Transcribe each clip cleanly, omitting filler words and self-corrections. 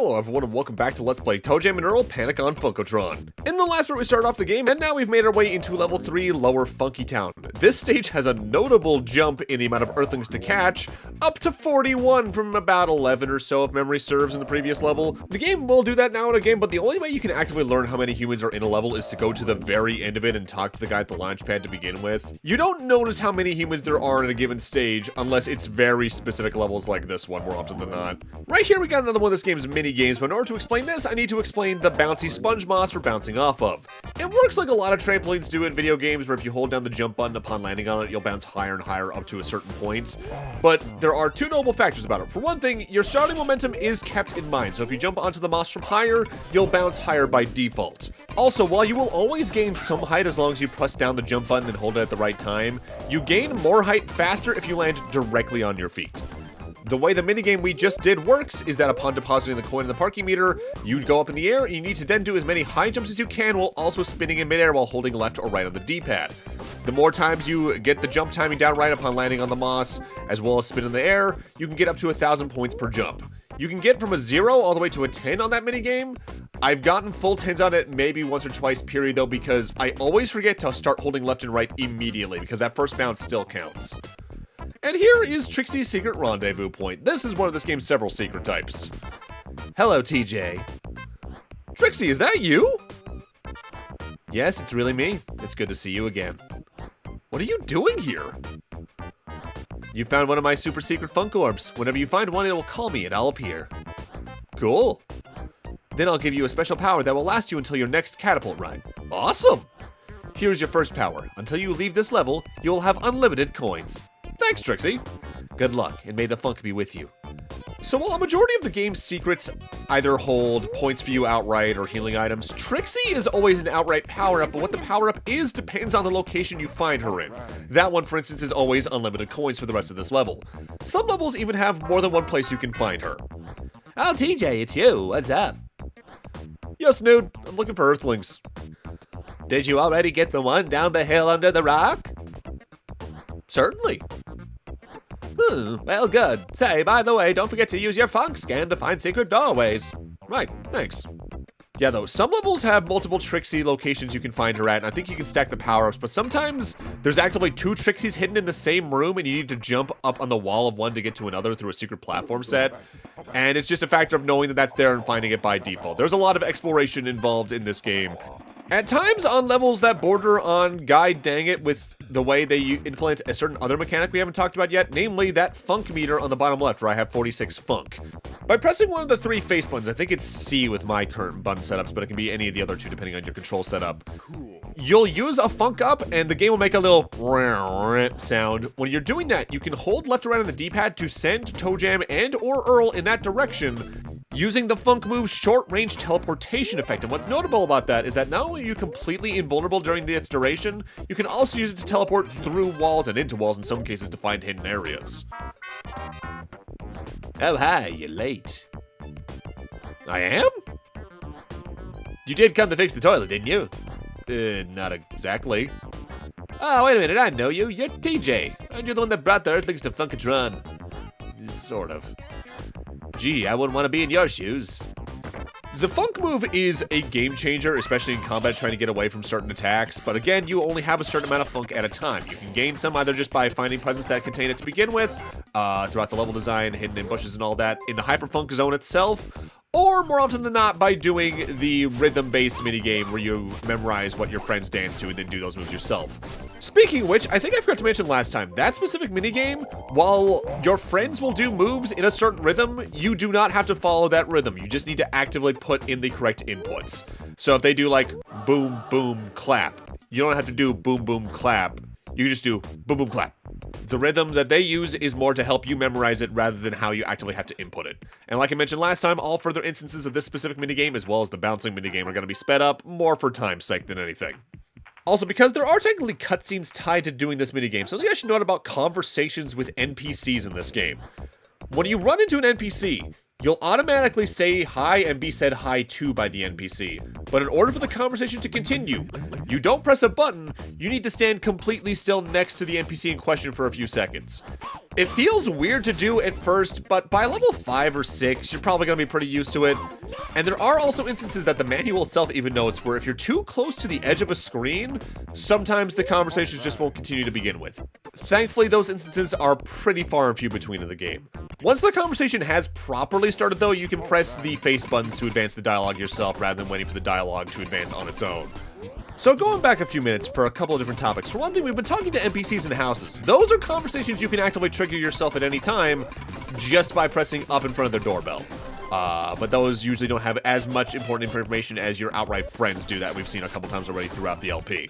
Hello everyone and welcome back to Let's Play Toejam Earl Panic on Funkotron. In the last part we started off the game and now we've made our way into level 3 Lower Funky Town. This stage has a notable jump in the amount of Earthlings to catch, up to 41 from about 11 or so if memory serves in the previous level. The game will do that now and again, but the only way you can actively learn how many humans are in a level is to go to the very end of it and talk to the guy at the launch pad to begin with. You don't notice how many humans there are in a given stage unless it's very specific levels like this one more often than not. Right here we got another one of this game's mini games, but in order to explain this, I need to explain the bouncy sponge moss for bouncing off of. It works like a lot of trampolines do in video games, where if you hold down the jump button upon landing on it, you'll bounce higher and higher up to a certain point. But there are two notable factors about it. For one thing, your starting momentum is kept in mind, so if you jump onto the moss from higher, you'll bounce higher by default. Also, while you will always gain some height as long as you press down the jump button and hold it at the right time, you gain more height faster if you land directly on your feet. The way the minigame we just did works is that upon depositing the coin in the parking meter, you go up in the air and you need to then do as many high jumps as you can while also spinning in midair while holding left or right on the D-pad. The more times you get the jump timing down right upon landing on the moss, as well as spin in the air, you can get up to 1,000 points per jump. You can get from a 0 all the way to a 10 on that minigame. I've gotten full 10s on it maybe once or twice period though, because I always forget to start holding left and right immediately because that first bounce still counts. And here is Trixie's secret rendezvous point. This is one of this game's several secret types. Hello, TJ. Trixie, is that you? Yes, it's really me. It's good to see you again. What are you doing here? You found one of my super secret Funk Orbs. Whenever you find one, it will call me and I'll appear. Cool. Then I'll give you a special power that will last you until your next catapult ride. Awesome! Here's your first power. Until you leave this level, you'll have unlimited coins. Thanks, Trixie. Good luck, and may the funk be with you. So while a majority of the game's secrets either hold points for you outright or healing items, Trixie is always an outright power-up, but what the power-up is depends on the location you find her in. That one, for instance, is always unlimited coins for the rest of this level. Some levels even have more than one place you can find her. Oh, TJ, it's you. What's up? Yo, Snood. I'm looking for Earthlings. Did you already get the one down the hill under the rock? Certainly. Well, good. Say, by the way, don't forget to use your funk scan to find secret doorways. Right, thanks. Yeah, though, some levels have multiple Trixie locations you can find her at, and I think you can stack the power-ups, but sometimes there's actively two Trixies hidden in the same room, and you need to jump up on the wall of one to get to another through a secret platform set. And it's just a factor of knowing that that's there and finding it by default. There's a lot of exploration involved in this game. At times on levels that border on God dang it with the way they implement a certain other mechanic we haven't talked about yet, namely that funk meter on the bottom left where I have 46 funk. By pressing one of the three face buttons, I think it's C with my current button setups, but it can be any of the other two depending on your control setup. You'll use a funk up and the game will make a little sound. When you're doing that, you can hold left or right on the D-pad to send Toejam and or Earl in that direction, using the funk move's short-range teleportation effect. And what's notable about that is that not only are you completely invulnerable during its duration, you can also use it to teleport through walls and into walls in some cases to find hidden areas. Oh hi, you're late. I am? You did come to fix the toilet, didn't you? Not exactly. Oh, wait a minute, I know you. You're TJ. And you're the one that brought the Earthlings to Funkotron. Sort of. Gee, I wouldn't want to be in your shoes. The funk move is a game changer, especially in combat trying to get away from certain attacks, but again, you only have a certain amount of funk at a time. You can gain some either just by finding presents that contain it to begin with, throughout the level design, hidden in bushes and all that, in the hyper funk zone itself, or more often than not by doing the rhythm-based minigame where you memorize what your friends dance to and then do those moves yourself. Speaking of which, I think I forgot to mention last time, that specific minigame, while your friends will do moves in a certain rhythm, you do not have to follow that rhythm. You just need to actively put in the correct inputs. So if they do like boom, boom, clap, you don't have to do boom, boom, clap. You just do boom, boom, clap. The rhythm that they use is more to help you memorize it rather than how you actively have to input it. And like I mentioned last time, all further instances of this specific minigame as well as the bouncing minigame are going to be sped up more for time's sake than anything. Also, because there are technically cutscenes tied to doing this minigame, something I should note about conversations with NPCs in this game. When you run into an NPC, you'll automatically say hi and be said hi to by the NPC. But in order for the conversation to continue, you don't press a button, you need to stand completely still next to the NPC in question for a few seconds. It feels weird to do at first, but by level 5 or 6, you're probably going to be pretty used to it. And there are also instances that the manual itself even notes where if you're too close to the edge of a screen, sometimes the conversations just won't continue to begin with. Thankfully, those instances are pretty far and few between in the game. Once the conversation has properly started though, you can press the face buttons to advance the dialogue yourself rather than waiting for the dialogue to advance on its own. So going back a few minutes for a couple of different topics. For one thing, we've been talking to NPCs in houses. Those are conversations you can actively trigger yourself at any time just by pressing up in front of their doorbell. But those usually don't have as much important information as your outright friends do that we've seen a couple times already throughout the LP.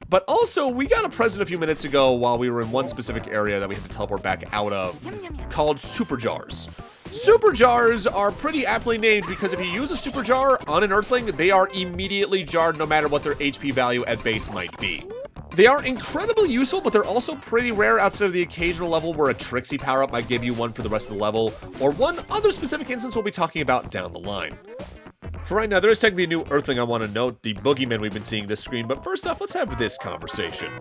But also, we got a present a few minutes ago while we were in one specific area that we had to teleport back out of, called Super Jars. Super Jars are pretty aptly named because if you use a Super Jar on an Earthling, they are immediately jarred no matter what their HP value at base might be. They are incredibly useful, but they're also pretty rare outside of the occasional level where a Trixie power-up might give you one for the rest of the level, or one other specific instance we'll be talking about down the line. For right now, there is technically a new Earthling I want to note, the boogeyman we've been seeing this screen, but first off, let's have this conversation.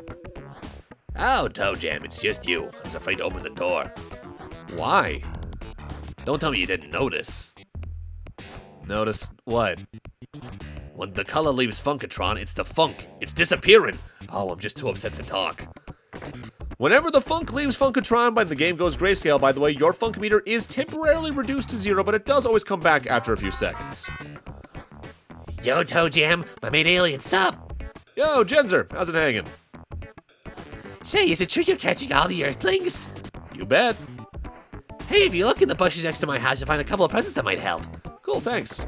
Oh, Toejam, it's just you. I was afraid to open the door. Why? Don't tell me you didn't notice. Notice what? When the color leaves Funkotron, it's the funk. It's disappearing. Oh, I'm just too upset to talk. Whenever the funk leaves Funkotron, the game goes grayscale, by the way, your funk meter is temporarily reduced to 0, but it does always come back after a few seconds. Yo, Toejam, my main alien, sup? Yo, Genzer, how's it hanging? Say, is it true you're catching all the Earthlings? You bet. Hey, if you look in the bushes next to my house, you'll find a couple of presents that might help. Cool, thanks.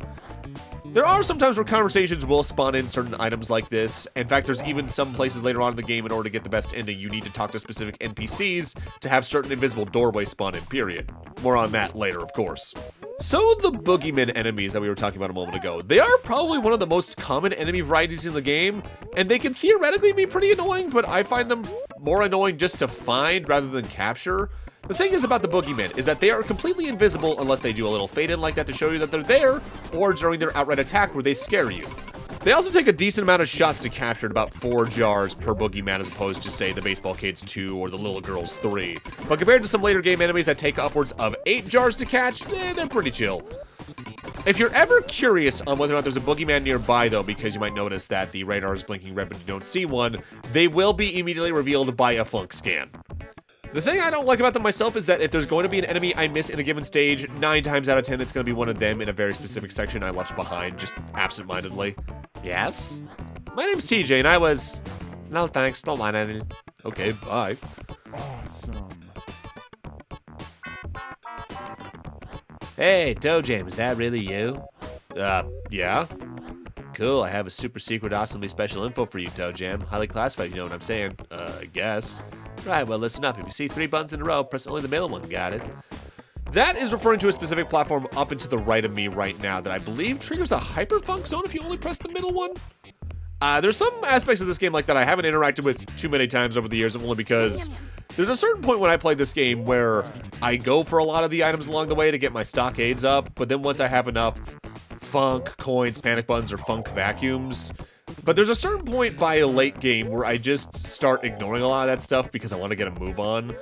There are some times where conversations will spawn in certain items like this. In fact, there's even some places later on in the game in order to get the best ending, you need to talk to specific NPCs to have certain invisible doorways spawn in, period. More on that later, of course. So the boogeyman enemies that we were talking about a moment ago, they are probably one of the most common enemy varieties in the game, and they can theoretically be pretty annoying, but I find them more annoying just to find rather than capture. The thing is about the boogeymen is that they are completely invisible unless they do a little fade in like that to show you that they're there, or during their outright attack where they scare you. They also take a decent amount of shots to capture at about 4 jars per boogeyman as opposed to, say, the Baseball Kids 2 or the Little Girls 3. But compared to some later game enemies that take upwards of 8 jars to catch, they're pretty chill. If you're ever curious on whether or not there's a boogeyman nearby, though, because you might notice that the radar is blinking red but you don't see one, they will be immediately revealed by a funk scan. The thing I don't like about them myself is that if there's going to be an enemy I miss in a given stage, 9 times out of 10 it's going to be one of them in a very specific section I left behind, just absent-mindedly. Yes? My name's TJ and I was... No thanks, don't mind any. Okay, bye. Hey, Toejam, is that really you? Yeah? Cool, I have a super secret, awesomely special info for you, Toejam. Highly classified, you know what I'm saying? I guess. Right, well, listen up. If you see 3 buttons in a row, press only the middle one. Got it? That is referring to a specific platform up and to the right of me right now that I believe triggers a hyperfunk zone if you only press the middle one. There's some aspects of this game like that I haven't interacted with too many times over the years, only because there's a certain point when I play this game where I go for a lot of the items along the way to get my stockades up, but then once I have enough funk, coins, panic buttons, or funk vacuums. But there's a certain point by a late game where I just start ignoring a lot of that stuff because I want to get a move on.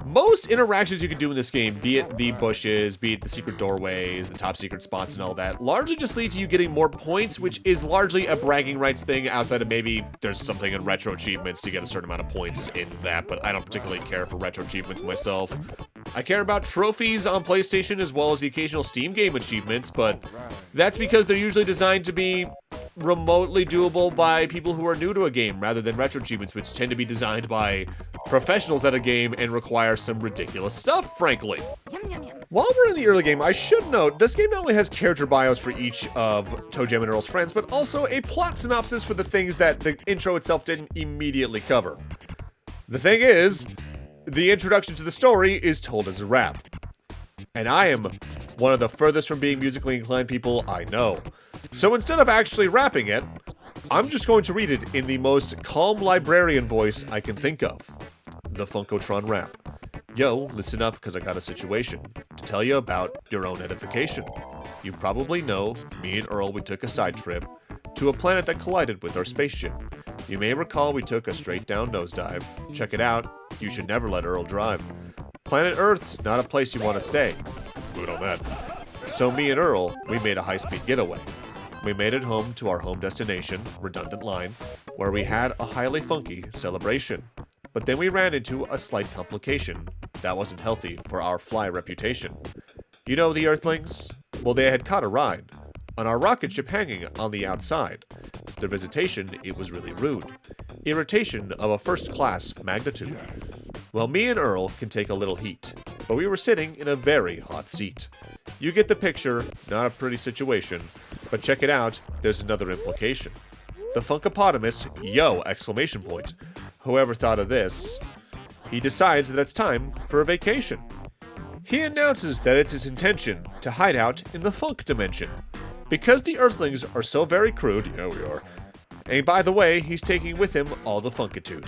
Most interactions you can do in this game, be it the bushes, be it the secret doorways, the top secret spots and all that, largely just lead to you getting more points, which is largely a bragging rights thing outside of maybe there's something in retro achievements to get a certain amount of points in that, but I don't particularly care for retro achievements myself. I care about trophies on PlayStation as well as the occasional Steam game achievements, but that's because they're usually designed to be remotely doable by people who are new to a game rather than retro achievements, which tend to be designed by professionals at a game and require some ridiculous stuff, frankly. While we're in the early game, I should note, this game not only has character bios for each of Toejam and Earl's friends, but also a plot synopsis for the things that the intro itself didn't immediately cover. The thing is, the introduction to the story is told as a rap. And I am one of the furthest from being musically inclined people I know. So instead of actually rapping it, I'm just going to read it in the most calm librarian voice I can think of. The Funkotron rap. Yo, listen up, because I got a situation to tell you about your own edification. You probably know, me and Earl, we took a side trip to a planet that collided with our spaceship. You may recall we took a straight down nosedive. Check it out. You should never let Earl drive. Planet Earth's not a place you want to stay. Good on that. So me and Earl, we made a high-speed getaway. We made it home to our home destination, redundant line, where we had a highly funky celebration. But then we ran into a slight complication that wasn't healthy for our fly reputation. You know the Earthlings? Well, they had caught a ride on our rocket ship hanging on the outside. Their visitation, it was really rude. Irritation of a first-class magnitude. Well, me and Earl can take a little heat, but we were sitting in a very hot seat. You get the picture, not a pretty situation, but check it out, there's another implication. The Funkopotamus, yo, exclamation point. Whoever thought of this? He decides that it's time for a vacation. He announces that it's his intention to hide out in the funk dimension. Because the Earthlings are so very crude, yeah we are. And by the way, he's taking with him all the funkitude.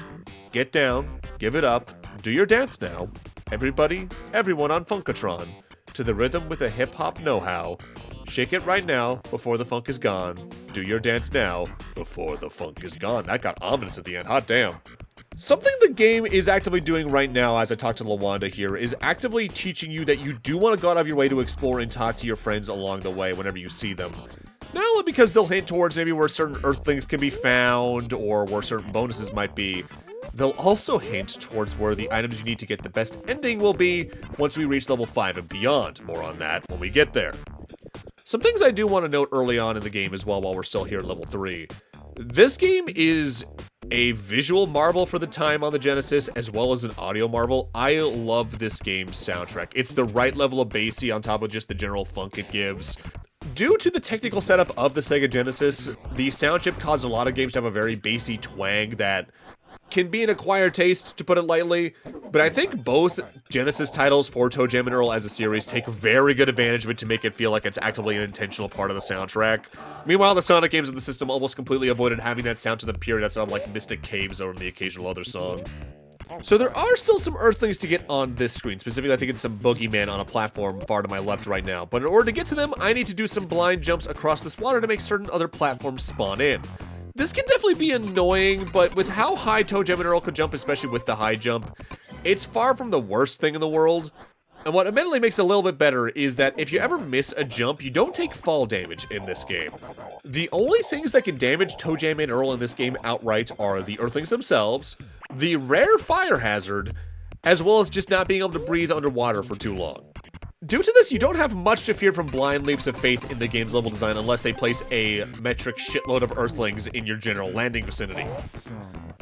Get down, give it up, do your dance now. Everybody, everyone on Funkotron, to the rhythm with a hip-hop know-how. Shake it right now, before the funk is gone. Do your dance now, before the funk is gone. That got ominous at the end, hot damn. Something the game is actively doing right now as I talk to Lawanda here is actively teaching you that you do want to go out of your way to explore and talk to your friends along the way whenever you see them. Not only because they'll hint towards maybe where certain Earthlings can be found or where certain bonuses might be, they'll also hint towards where the items you need to get the best ending will be once we reach level 5 and beyond. More on that when we get there. Some things I do want to note early on in the game as well while we're still here at level 3. This game is a visual marvel for the time on the Genesis as well as an audio marvel. I love this game's soundtrack. It's the right level of bassy on top of just the general funk it gives. Due to the technical setup of the Sega Genesis, the sound chip caused a lot of games to have a very bassy twang that can be an acquired taste, to put it lightly, but I think both Genesis titles for Toejam and Earl as a series take very good advantage of it to make it feel like it's actively an intentional part of the soundtrack. Meanwhile, the Sonic games in the system almost completely avoided having that sound to the period that sounded like Mystic Caves or the occasional other song. So there are still some Earthlings to get on this screen. Specifically, I think it's some Boogeyman on a platform far to my left right now. But in order to get to them, I need to do some blind jumps across this water to make certain other platforms spawn in. This can definitely be annoying, but with how high Toejam and Earl could jump, especially with the high jump, it's far from the worst thing in the world. And what admittedly makes it a little bit better is that if you ever miss a jump, you don't take fall damage in this game. The only things that can damage Toejam and Earl in this game outright are the Earthlings themselves, the rare fire hazard, as well as just not being able to breathe underwater for too long. Due to this, you don't have much to fear from blind leaps of faith in the game's level design unless they place a metric shitload of Earthlings in your general landing vicinity.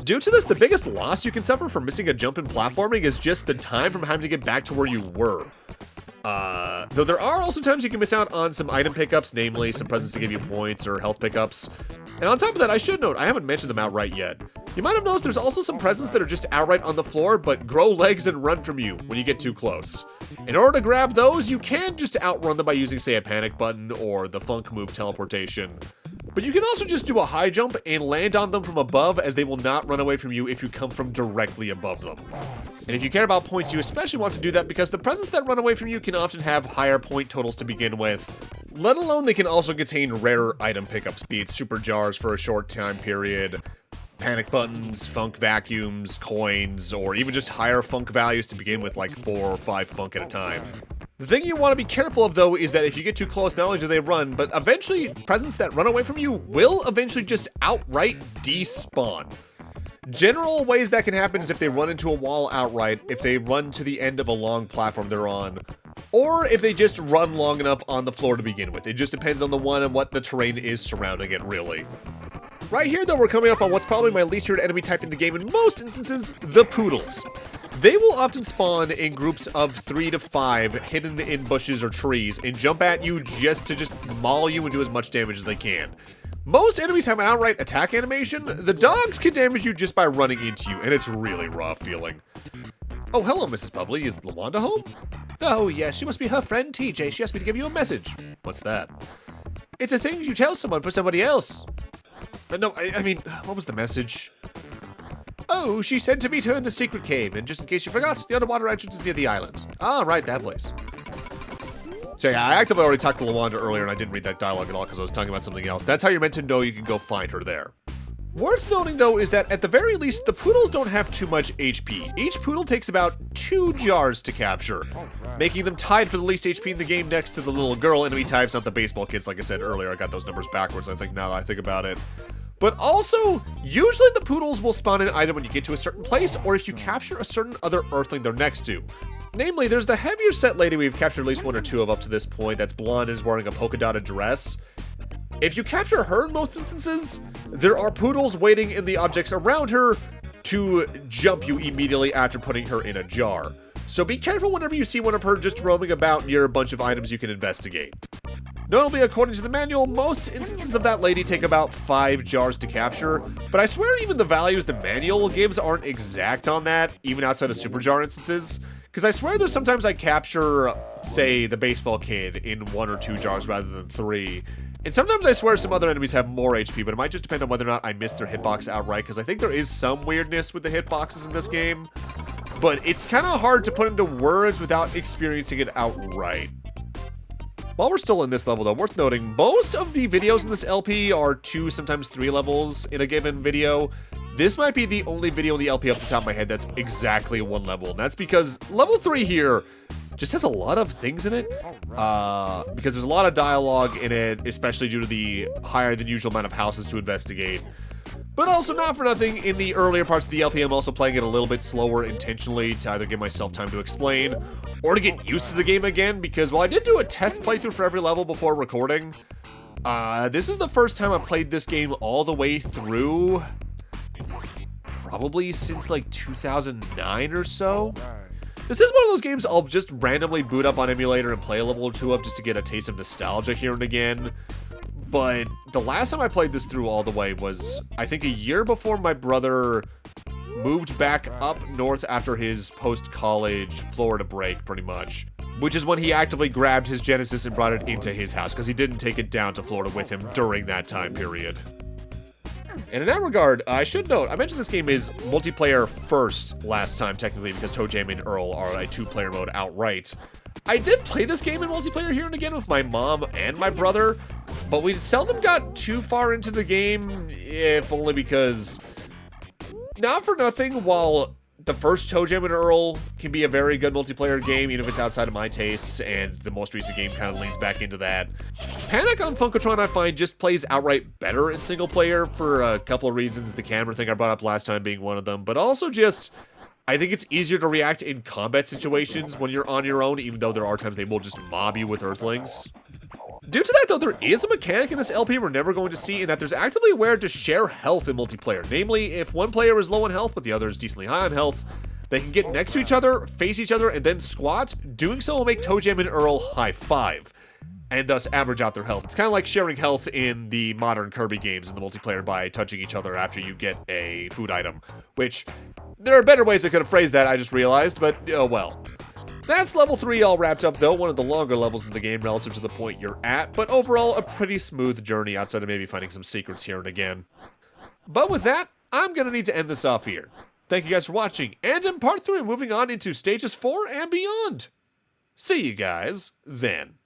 Due to this, the biggest loss you can suffer from missing a jump in platforming is just the time from having to get back to where you were. Though there are also times you can miss out on some item pickups, namely some presents to give you points or health pickups. And on top of that, I should note, I haven't mentioned them outright yet. You might have noticed there's also some presents that are just outright on the floor, but grow legs and run from you when you get too close. In order to grab those, you can just outrun them by using, say, a panic button or the funk move teleportation. But you can also just do a high jump and land on them from above, as they will not run away from you if you come from directly above them. And if you care about points, you especially want to do that because the presents that run away from you can often have higher point totals to begin with, let alone they can also contain rarer item pickups, be it super jars for a short time period, panic buttons, funk vacuums, coins, or even just higher funk values to begin with, like 4 or 5 funk at a time. The thing you want to be careful of, though, is that if you get too close, not only do they run, but eventually presents that run away from you will eventually just outright despawn. General ways that can happen is if they run into a wall outright, if they run to the end of a long platform they're on, or if they just run long enough on the floor to begin with. It just depends on the one and what the terrain is surrounding it, really. Right here, though, we're coming up on what's probably my least favorite enemy type in the game in most instances, the Poodles. They will often spawn in groups of 3 to 5, hidden in bushes or trees, and jump at you just maul you and do as much damage as they can. Most enemies have an outright attack animation. The dogs can damage you just by running into you, and it's really raw feeling. Oh, hello, Mrs. Bubbly. Is Lawanda home? Oh, yes, she must be her friend TJ. She asked me to give you a message. What's that? It's a thing you tell someone for somebody else. No, I mean, what was the message? Oh, she said to meet her in the secret cave, and just in case you forgot, the underwater entrance is near the island. Ah, right, that place. So yeah, I actively already talked to Lawanda earlier, and I didn't read that dialogue at all because I was talking about something else. That's how you're meant to know you can go find her there. Worth noting, though, is that at the very least, the poodles don't have too much HP. Each poodle takes about 2 jars to capture, making them tied for the least HP in the game next to the little girl enemy types, not the baseball kids, like I said earlier. I got those numbers backwards, I think, now that I think about it. But also, usually the poodles will spawn in either when you get to a certain place, or if you capture a certain other earthling they're next to. Namely, there's the heavier set lady we've captured at least 1 or 2 of up to this point that's blonde and is wearing a polka dotted dress. If you capture her in most instances, there are poodles waiting in the objects around her to jump you immediately after putting her in a jar. So be careful whenever you see one of her just roaming about near a bunch of items you can investigate. Notably, according to the manual, most instances of that lady take about 5 jars to capture, but I swear even the values the manual gives aren't exact on that, even outside of super jar instances. Because I swear there's sometimes I capture, say, the baseball kid in 1 or 2 jars rather than 3. And sometimes I swear some other enemies have more HP, but it might just depend on whether or not I missed their hitbox outright, because I think there is some weirdness with the hitboxes in this game. But it's kind of hard to put into words without experiencing it outright. While we're still in this level, though, worth noting, most of the videos in this LP are 2, sometimes 3 levels in a given video. This might be the only video in the LP off the top of my head that's exactly 1 level, and that's because level 3 here just has a lot of things in it, because there's a lot of dialogue in it, especially due to the higher than usual amount of houses to investigate. But also, not for nothing, in the earlier parts of the LP, I'm also playing it a little bit slower intentionally to either give myself time to explain or to get used to the game again, because while I did do a test playthrough for every level before recording, this is the first time I've played this game all the way through, probably since like 2009 or so. This is one of those games I'll just randomly boot up on emulator and play a level or 2 of just to get a taste of nostalgia here and again. But the last time I played this through all the way was, I think, a year before my brother moved back up north after his post-college Florida break, pretty much. Which is when he actively grabbed his Genesis and brought it into his house, because he didn't take it down to Florida with him during that time period. And in that regard, I should note, I mentioned this game is multiplayer first last time, technically, because Toejam and Earl are a 2-player mode outright. I did play this game in multiplayer here and again with my mom and my brother, but we seldom got too far into the game, if only because, not for nothing, while the first Toejam and Earl can be a very good multiplayer game, even if it's outside of my tastes, and the most recent game kind of leans back into that. Panic on Funkotron, I find, just plays outright better in single player for a couple of reasons, the camera thing I brought up last time being one of them, but also just, I think it's easier to react in combat situations when you're on your own, even though there are times they will just mob you with earthlings. Due to that, though, there is a mechanic in this LP we're never going to see, in that there's actively a way to share health in multiplayer. Namely, if one player is low on health, but the other is decently high on health, they can get next to each other, face each other, and then squat. Doing so will make Toejam and Earl high five, and thus average out their health. It's kind of like sharing health in the modern Kirby games in the multiplayer by touching each other after you get a food item, which, there are better ways I could have phrased that, I just realized, but, oh well. That's level 3 all wrapped up, though, one of the longer levels in the game relative to the point you're at, but overall a pretty smooth journey outside of maybe finding some secrets here and again. But with that, I'm gonna need to end this off here. Thank you guys for watching, and in part 3, moving on into stages 4 and beyond. See you guys then.